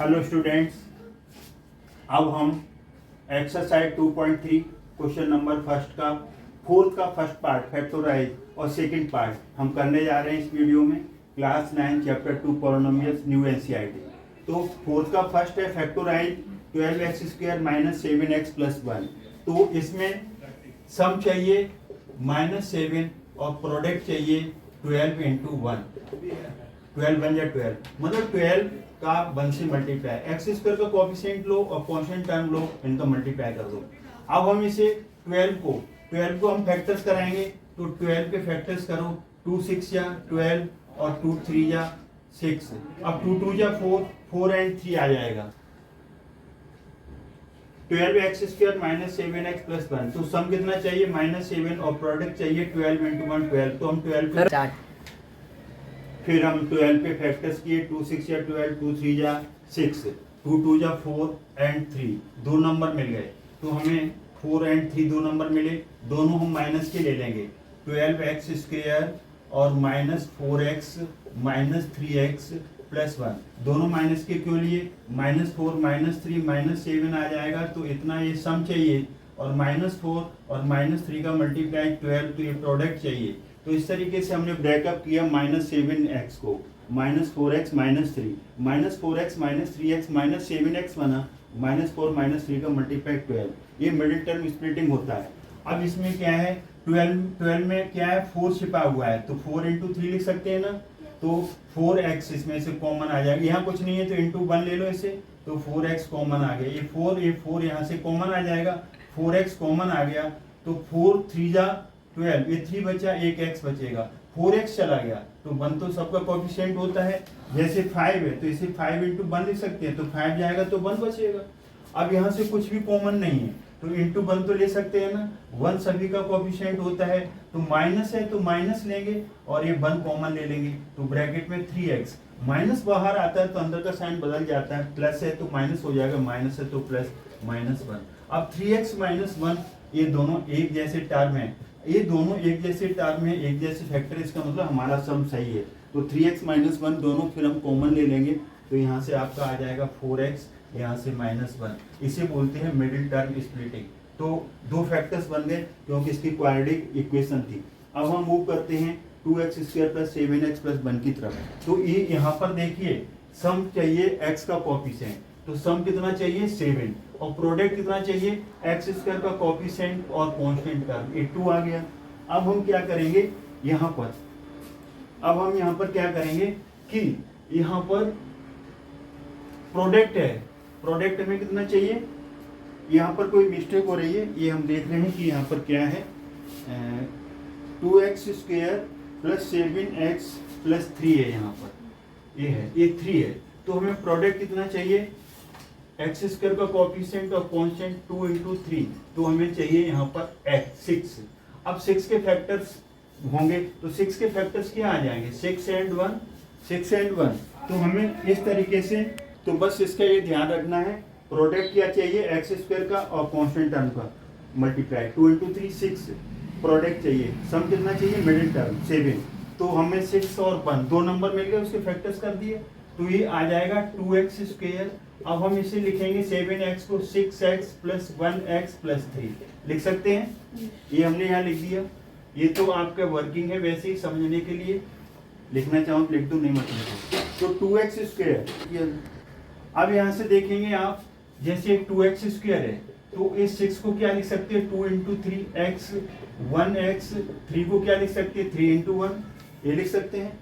Hello students, अब हम exercise 2.3 question number first का फोर्थ का फर्स्ट पार्ट फैक्टोराइज और सेकंड पार्ट हम करने जा रहे हैं इस वीडियो में। Class 9 chapter 2 polynomials new NCERT. तो फोर्थ का फर्स्ट है फैक्टोराइज 12x² - 7x + 1। तो इसमें सम चाहिए -7 और प्रोडक्ट चाहिए 12 × 1। 12 1 या 12 मतलब 12 का 1 से मल्टीप्लाई, x² का कोएफिशिएंट लो और कांस्टेंट टर्म लो, इनका मल्टीप्लाई कर दो। अब हम इसे 12 को हम फैक्टर्स कराएंगे। तो 12 के फैक्टर्स करो, 2 6 या 12 और 2 3 या 6। अब 2 2 या 4, 4 और 3 आ जाएगा। 12x² - 7x + 1। तो सम कितना चाहिए -7 और प्रोडक्ट चाहिए 12 × 1 12। तो हम 12 पे फिर हम 12 पे फैक्टर्स किए, 2 6 या 12, 2 3 या 6, 2 2 या 4 और 3, दो नंबर मिल गए। तो हमें 4 और 3 दो नंबर मिले, दोनों हम माइनस के ले लेंगे। 12x² और -4x - 3x + 1, दोनों माइनस के क्यों लिए? -4 -3 -7 आ जाएगा, तो इतना ये सम चाहिए। और -4 और -3 का मल्टीप्लाई 12, तो ये प्रोडक्ट चाहिए। तो इस तरीके से हमने ब्रेकअप किया -7x को, -4x -3, -4x -3x -7x बना, -4 -3 का मल्टीप्लाई 12। ये मिडिल टर्म स्प्लिटिंग होता है। अब इसमें क्या है, 12 में क्या है, 4 छिपा हुआ है, तो 4 × 3 लिख सकते हैं ना। तो 4x इसमें से कॉमन आ जाएगा, यहाँ कुछ नहीं है तो × 1 ले लो इसे, तो 4x कॉमन आ गया। ये 4 यहाँ से कॉमन आ जाएगा, 4x कॉमन आ गया, तो 4 3 जा 12, ये 3 बचा, एक x बचेगा, 4x चला गया। तो 1 तो सबका कोएफिशिएंट होता है। जैसे 5 है तो इसे 5 × 1 लिख सकते हैं, तो 5 जाएगा तो 1 बचेगा। अब यहाँ से कुछ भी कॉमन नहीं है, तो × 1 तो ले सकते हैं ना, 1 सभी का कोएफिशिएंट होता है। तो माइनस है तो माइनस लेंगे और ये 1 कॉमन ले लेंगे, तो ब्रैकेट में 3x। माइनस बाहर आता है तो अंदर का साइन बदल जाता है, प्लस है तो माइनस हो जाएगा, माइनस है तो प्लस, -1। अब 3x - 1 ये दोनों एक जैसे टर्म है, ये दोनों एक जैसे टर्म है, एक जैसे फैक्टर, इसका मतलब हमारा सम सही है। तो 3x - 1 दोनों फिर हम कॉमन ले लेंगे, तो यहाँ से आपका आ जाएगा 4x, यहाँ से -1। इसे बोलते हैं मिडिल टर्म स्प्लिटिंग। तो दो फैक्टर्स बन गए क्योंकि इसकी क्वाड्रेटिक इक्वेशन थी। अब हम मूव करते हैं 2x² + 7x + 1 की तरफ। तो ये यहाँ पर देखिए सम चाहिए x का कोएफिशिएंट, तो सम कितना चाहिए 7 और प्रोडक्ट कितना चाहिए x² का कोएफिशिएंट और कांस्टेंट टर्म, ये 2 आ गया। अब हम क्या करेंगे यहाँ पर, अब हम यहाँ पर क्या करेंगे कि यहाँ पर प्रोडक्ट है, प्रोडक्ट हमें कितना चाहिए, यहाँ पर कोई मिस्टेक हो रही है, ये हम देख रहे हैं कि यहाँ पर क्या है 2x² + 7x + 3 है, यहाँ पर ये है, ये 3 है। तो हमें प्रोडक्ट कितना चाहिए, x² का कोएफिशिएंट और कांस्टेंट 2 × 3, तो हमें चाहिए यहाँ पर 6। अब 6 के फैक्टर्स होंगे, तो 6 के फैक्टर्स क्या आ जाएंगे, 6 और 1, 6 और 1। तो हमें इस तरीके से, तो बस इसका ये ध्यान रखना है, प्रोडक्ट क्या चाहिए x² का और कांस्टेंट टर्म का मल्टीप्लाई, 2 × 3 6 प्रोडक्ट चाहिए। सम कितना चाहिए, मिडिल टर्म 7। तो हमें 6 और 1 दो नंबर मिल गए, उसके फैक्टर्स कर दिए, तो ये आ जाएगा 2x²। अब हम इसे लिखेंगे 7x को 6x + 1x + 3 लिख सकते हैं, ये हमने यहाँ लिख दिया। ये तो आपका वर्किंग है, वैसे ही समझने के लिए लिखना चाहो तो लिख दो, नहीं मत लिखो। तो 2x²। अब यहाँ से देखेंगे आप, जैसे 2x² है तो इस 6 को क्या लिख सकते हैं, 2 × 3x, 1x, 3 को क्या लिख सकते हैं, 3 × 1, ये लिख सकते हैं।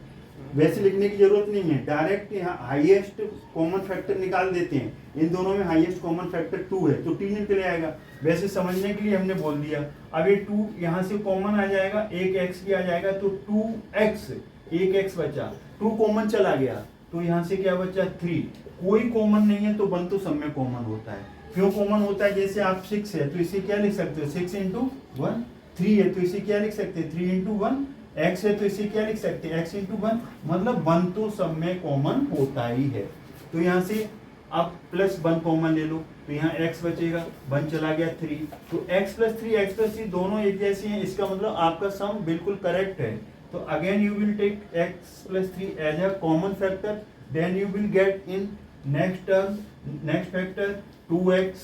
वैसे लिखने की जरूरत नहीं है, डायरेक्ट यहाँ हाईएस्ट कॉमन फैक्टर निकाल देते हैं। इन दोनों में हाईएस्ट कॉमन फैक्टर 2 है, तो 3 निकल आएगा। वैसे समझने के लिए हमने बोल दिया। अब ये 2 यहाँ से कॉमन आ जाएगा, एक x भी आ जाएगा, तो 2x, एक x बचा, 2 कॉमन चला गया, तो यहाँ से क्या बचा 3। कोई कॉमन नहीं है तो 1 तो सब में कॉमन होता है। क्यों कॉमन होता है, जैसे आप 6 है तो इसे क्या लिख सकते हो, 6 × 1, 3 है तो इसे क्या लिख सकते हैं, 3 × 1, x है तो इसे क्या लिख सकते हैं, x × 1, मतलब 1 तो सब में कॉमन होता ही है। तो यहाँ से आप +1 कॉमन ले लो, तो यहाँ x बचेगा, 1 चला गया 3, तो x + 3 x + 3 दोनों एक जैसे हैं, इसका मतलब आपका सम बिल्कुल करेक्ट है। तो again you will take x + 3 as a common factor, then you will get in next factor 2x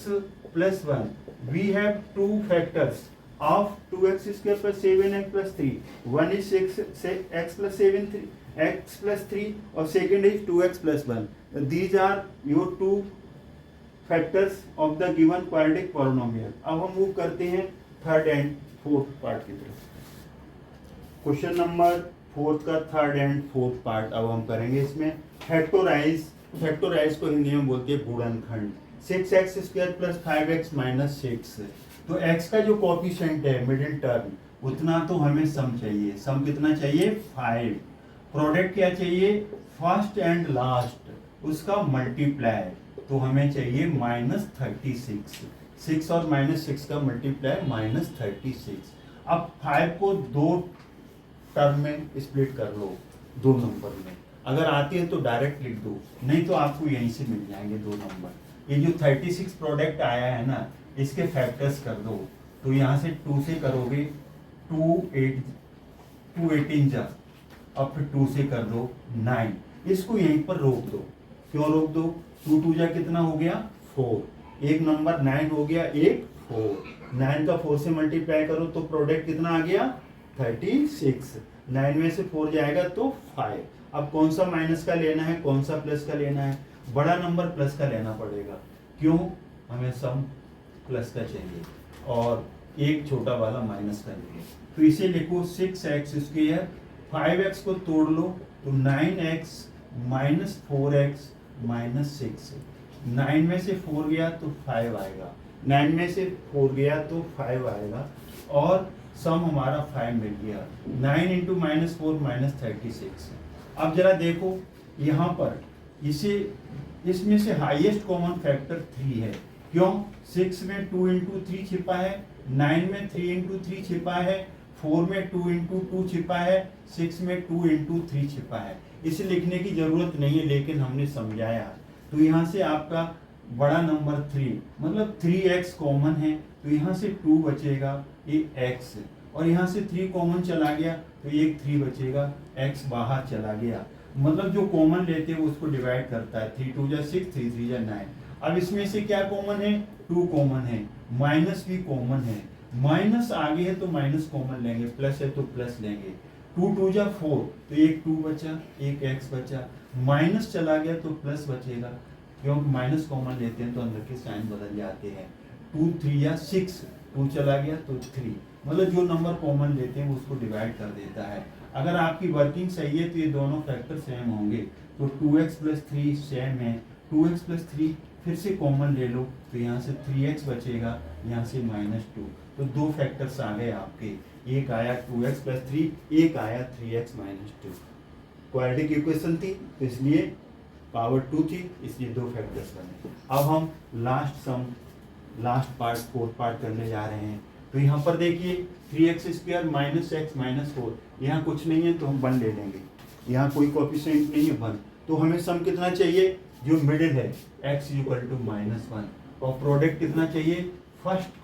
plus 1. We have two factors of 2x square plus 7x plus 3. One is 6x plus 7 3, x plus 3 और second is 2x plus 1. These are your two factors of the given quadratic polynomial. अब हम move करते हैं third and fourth part की तरफ. Question number fourth का third and fourth part अब हम करेंगे. इसमें फैक्टोराइज को हिंदी में बोलते हैं गुणनखंड. 6x square plus 5x minus 6. तो x का जो कोफिशिएंट है मिडिल टर्म उतना तो हमें सम चाहिए. सम कितना चाहिए? 5. प्रोडक्ट क्या चाहिए? फर्स्ट एंड लास्ट उसका मल्टीप्लाई तो हमें चाहिए -36. 6 और -6 का मल्टीप्लाई -36. अब 5 को दो टर्म में स्प्लिट कर लो, दो नंबर में. अगर आती है तो डायरेक्ट लिख दो, नहीं तो आपको यहीं से मिल जाएंगे दो नंबर. ये जो 36 प्रोडक्ट आया है ना, इसके फैक्टर्स कर दो. तो यहाँ से 2 से करोगे 2 18 जा, अब फिर 2 से कर दो 9. इसको यहीं पर रोक दो. क्यों रोक दो? 2 2 जा कितना हो गया? 4. एक नंबर 9 हो गया, एक 4. 9 का 4 से मल्टीप्लाई करो तो प्रोडक्ट कितना आ गया? 36. 9 में से 4 जाएगा तो 5. अब कौन सा माइनस का लेना है, कौन सा प्लस का लेना है? बड़ा नंबर प्लस का लेना पड़ेगा. क्यों? हमें सम प्लस का चाहिए और एक छोटा वाला माइनस का लेंगे. तो इसे लिखो 6x स्क्वायर. 5x को तोड़ लो तो 9x माइनस 4x माइनस 6. 9 में से 4 गया तो 5 आएगा. 9 में से 4 गया तो 5 आएगा और सम हमारा 5 मिल गया. 9 इंटू माइनस 4 माइनस 36. अब जरा देखो यहाँ पर इसमें से हाईएस्ट कॉमन फैक्टर 3 है. क्यों? 6 में 2 इंटू 3 छिपा है, 9 में 3 इंटू 3 छिपा है, 4 में 2 इंटू 2 छिपा है, 6 में 2 इंटू 3 छिपा है. इसे लिखने की जरूरत नहीं है लेकिन हमने समझाया. तो यहाँ से आपका बड़ा नंबर 3 मतलब 3x कॉमन है तो यहाँ से 2 बचेगा, ये x. और यहाँ से 3 कॉमन चला गया तो एक 3 बचेगा, x बाहर चला गया. मतलब जो कॉमन लेते हैं उसको डिवाइड करता है. 3 2 जा 6, 3 3 जा 9. अब इसमें से क्या कॉमन है? 2 कॉमन है, माइनस भी कॉमन है. माइनस आगे है तो माइनस कॉमन लेंगे, प्लस है तो प्लस लेंगे. 2 2 जा 4 तो एक 2 बचा, एक x बचा. माइनस चला गया तो प्लस बचेगा क्योंकि माइनस कॉमन लेते हैं तो अंदर के साइन बदल जाते हैं. 2 3 या 6, 2 चला गया तो 3. मतलब जो नंबर कॉमन लेते हैं वो उसको डिवाइड कर देता है. अगर आपकी वर्किंग सही है तो ये दोनों फैक्टर सेम होंगे. तो 2x प्लस 3 सेम है. 2x प्लस 3 फिर से कॉमन ले लो तो यहाँ से 3x बचेगा, यहाँ से -2. तो दो फैक्टर्स आ गए आपके. एक आया 2x प्लस 3, एक आया 3x माइनस 2. क्वाड्रेटिक इक्वेशन थी तो इसलिए पावर 2 थी, इसलिए दो फैक्टर्स बने. अब हम लास्ट पार्ट फोर्थ पार्ट करने जा रहे हैं. तो यहाँ पर देखिए 3x square minus x minus 4. यहाँ कुछ नहीं है तो हम 1 ले लेंगे. यहाँ कोई कोएफिशिएंट नहीं है 1. तो हमें सम कितना चाहिए? जो मिडिल है x इक्वल टू -1. और प्रोडक्ट कितना चाहिए? फर्स्ट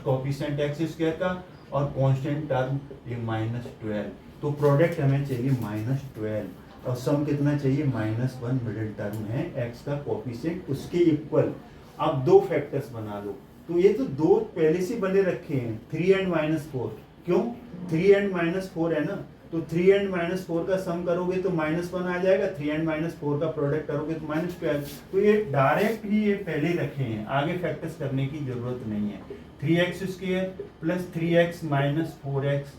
कोएफिशिएंट x स्क्वायर का और कांस्टेंट टर्म ये -12. तो प्रोडक्ट हमें चाहिए -12 और सम कितना चाहिए? -1. मिडिल टर्म है x का कोएफिशिएंट, उसके इक्वल. अब दो फैक्टर्स बना लो. तो ये तो दो पहले से बने रखे हैं, 3 एंड -4. क्यों? 3 एंड -4 है ना, तो 3 एंड -4 का सम करोगे तो -1 आ जाएगा. 3 एंड -4 का प्रोडक्ट करोगे तो -12. तो ये डायरेक्ट ही ये पहले रखे हैं, आगे फैक्टर्स करने की जरूरत नहीं है. 3x square plus 3x minus 4x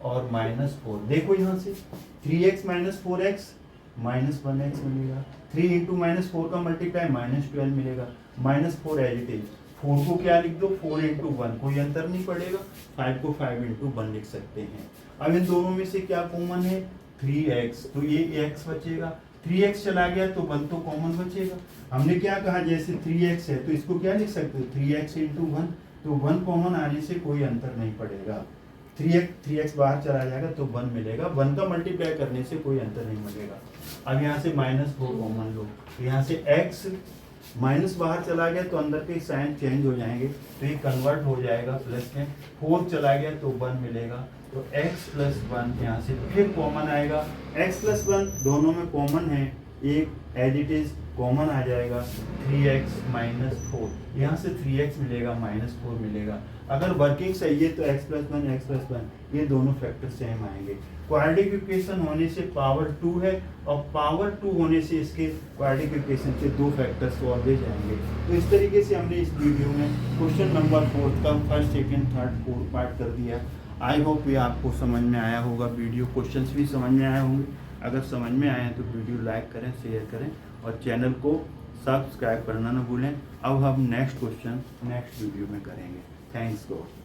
और -4. देखो यहाँ से 3x माइनस 4x -1x मिलेगा. 3 इंटू -4 का मल्टीप्लाई -12 मिलेगा. -4 एज इट इज. 4 को क्या लिख दो? 4 इंटू 1, कोई अंतर नहीं पड़ेगा. 5 को 5 इंटू 1 लिख सकते हैं. अब इन दोनों में से क्या कॉमन है? 3x. तो ये x बचेगा. 3x चला गया तो 1 तो कॉमन बचेगा. हमने क्या कहा? जैसे 3x है तो इसको क्या लिख सकते हो? 3x into 1. तो 1 कॉमन आने से कोई अंतर नहीं पड़ेगा. 3x बाहर चला जाएगा तो 1 मिलेगा. 1 का मल्टीप्लाई करने से कोई अंतर नहीं मिलेगा. अब यहाँ से -4 कॉमन लो. यहाँ से x माइनस बाहर चला गया तो अंदर के साइन चेंज हो जाएंगे तो ये कन्वर्ट हो जाएगा प्लस में. 4 चला गया तो 1 मिलेगा. तो x प्लस 1 यहाँ से फिर कॉमन आएगा. x प्लस 1 दोनों में कॉमन है, एक एज इट इज कॉमन आ जाएगा 3x माइनस 4, यहाँ से 3x मिलेगा माइनस 4 मिलेगा। अगर वर्किंग सही है तो x+1 ये दोनों फैक्टर सेम आएंगे। क्वाड्रेटिक इक्वेशन होने से पावर 2 है और पावर 2 होने से इसके क्वाड्रेटिक इक्वेशन के दो फैक्टर्स ऑलवेज आएंगे। तो इस तरीके से हमने इस वीडियो में क्वेश्चन नंबर 4 का first, second, third, fourth part कर दिया। आई होप ये आपको समझ में आया होगा, वीडियो क्वेश्चंस भी समझ में आए होंगे। अगर समझ में आए तो वीडियो लाइक करें, शेयर करें और चैनल को सब्सक्राइब करना ना भूलें। अब हम नेक्स्ट क्वेश्चन नेक्स्ट वीडियो में करेंगे। Thanks God.